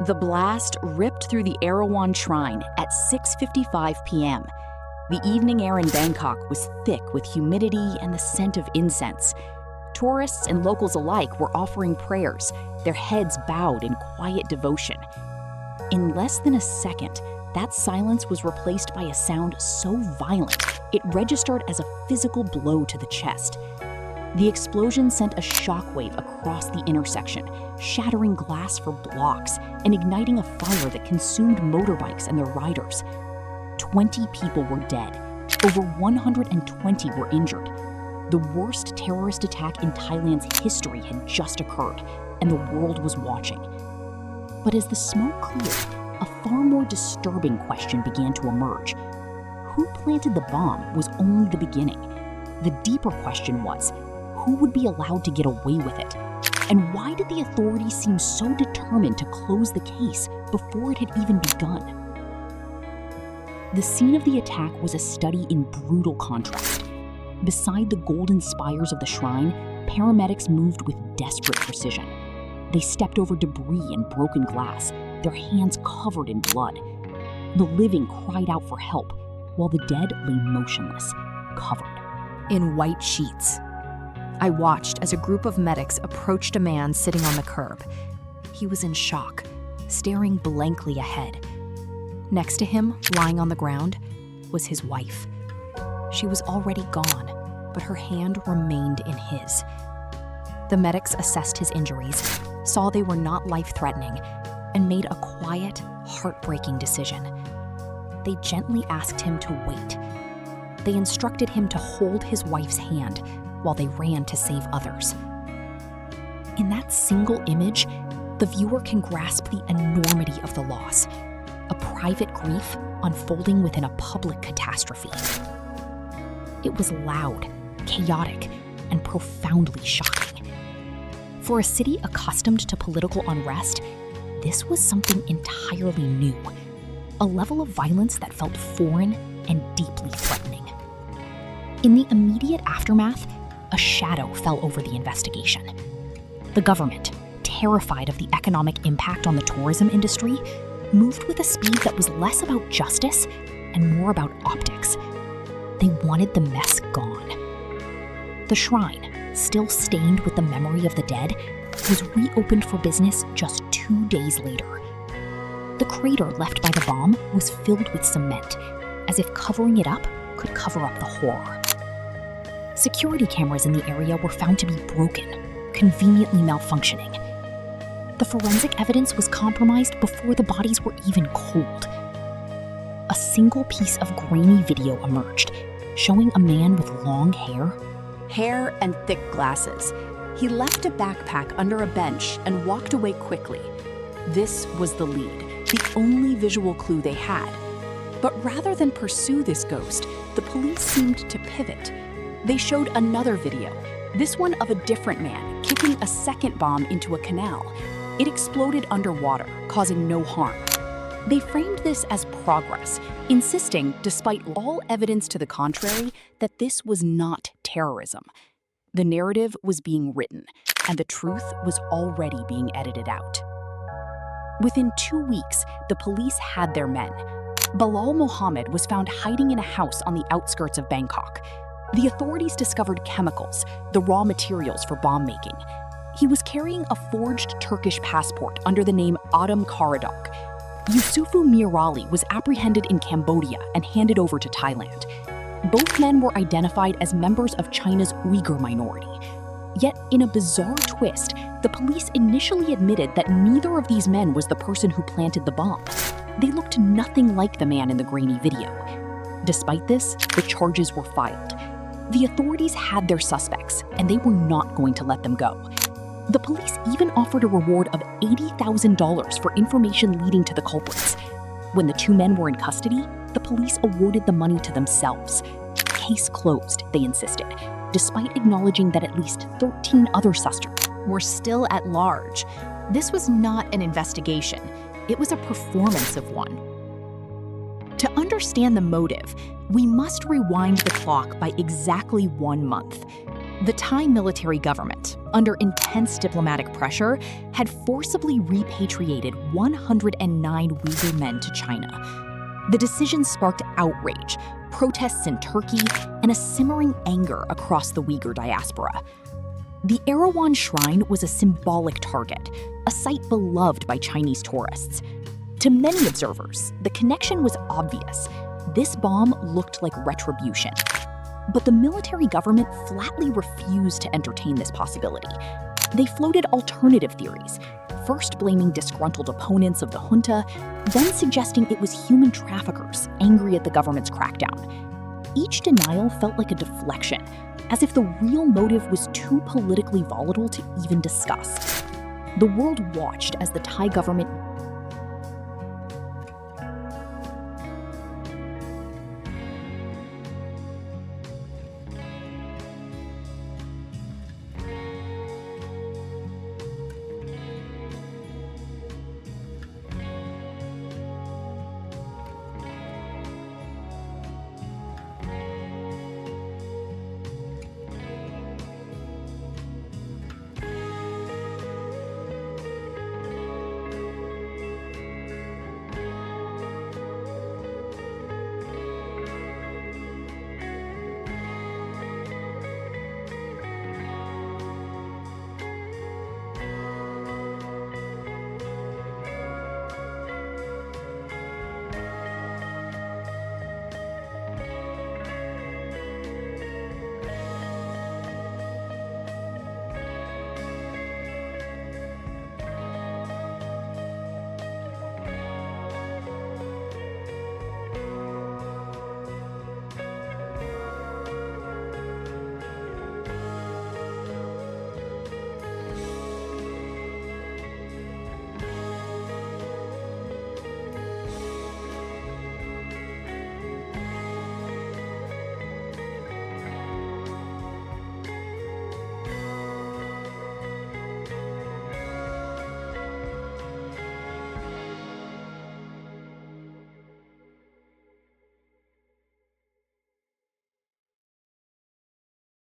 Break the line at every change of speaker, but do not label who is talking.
The blast ripped through the Erawan Shrine at 6:55 p.m. The evening air in Bangkok was thick with humidity and the scent of incense. Tourists and locals alike were offering prayers, their heads bowed in quiet devotion. In less than a second, that silence was replaced by a sound so violent it registered as a physical blow to the chest. The explosion sent a shockwave across the intersection, shattering glass for blocks and igniting a fire that consumed motorbikes and their riders. 20 people were dead. Over 120 were injured. The worst terrorist attack in Thailand's history had just occurred, and the world was watching. But as the smoke cleared, a far more disturbing question began to emerge. Who planted the bomb was only the beginning. The deeper question was, who would be allowed to get away with it? And why did the authorities seem so determined to close the case before it had even begun? The scene of the attack was a study in brutal contrast. Beside the golden spires of the shrine, paramedics moved with desperate precision. They stepped over debris and broken glass, their hands covered in blood. The living cried out for help, while the dead lay motionless, covered
in white sheets. I watched as a group of medics approached a man sitting on the curb. He was in shock, staring blankly ahead. Next to him, lying on the ground, was his wife. She was already gone, but her hand remained in his. The medics assessed his injuries, saw they were not life-threatening, and made a quiet, heartbreaking decision. They gently asked him to wait. They instructed him to hold his wife's hand while they ran to save others. In that single image, the viewer can grasp the enormity of the loss, a private grief unfolding within a public catastrophe. It was loud, chaotic, and profoundly shocking. For a city accustomed to political unrest, this was something entirely new, a level of violence that felt foreign and deeply threatening. In the immediate aftermath, a shadow fell over the investigation. The government, terrified of the economic impact on the tourism industry, moved with a speed that was less about justice and more about optics. They wanted the mess gone. The shrine, still stained with the memory of the dead, was reopened for business just 2 days later. The crater left by the bomb was filled with cement, as if covering it up could cover up the horror. Security cameras in the area were found to be broken, conveniently malfunctioning. The forensic evidence was compromised before the bodies were even cold. A single piece of grainy video emerged, showing a man with long hair
and thick glasses. He left a backpack under a bench and walked away quickly. This was the lead, the only visual clue they had. But rather than pursue this ghost, the police seemed to pivot. They showed another video, this one of a different man kicking a second bomb into a canal. It exploded underwater, causing no harm. They framed this as progress, insisting, despite all evidence to the contrary, that this was not terrorism. The narrative was being written, and the truth was already being edited out. Within 2 weeks, the police had their men. Bilal Mohammed was found hiding in a house on the outskirts of Bangkok. The authorities discovered chemicals, the raw materials for bomb making. He was carrying a forged Turkish passport under the name Adam Karadok. Yusufu Mirali was apprehended in Cambodia and handed over to Thailand. Both men were identified as members of China's Uyghur minority. Yet, in a bizarre twist, the police initially admitted that neither of these men was the person who planted the bomb. They looked nothing like the man in the grainy video. Despite this, the charges were filed. The authorities had their suspects, and they were not going to let them go. The police even offered a reward of $80,000 for information leading to the culprits. When the two men were in custody, the police awarded the money to themselves. Case closed, they insisted, despite acknowledging that at least 13 other suspects
were still at large. This was not an investigation. It was a performance of one. To understand the motive, we must rewind the clock by exactly 1 month. The Thai military government, under intense diplomatic pressure, had forcibly repatriated 109 Uyghur men to China. The decision sparked outrage, protests in Turkey, and a simmering anger across the Uyghur diaspora. The Erawan Shrine was a symbolic target, a site beloved by Chinese tourists. To many observers, the connection was obvious. This bomb looked like retribution. But the military government flatly refused to entertain this possibility. They floated alternative theories, first blaming disgruntled opponents of the junta, then suggesting it was human traffickers angry at the government's crackdown. Each denial felt like a deflection, as if the real motive was too politically volatile to even discuss. The world watched as the Thai government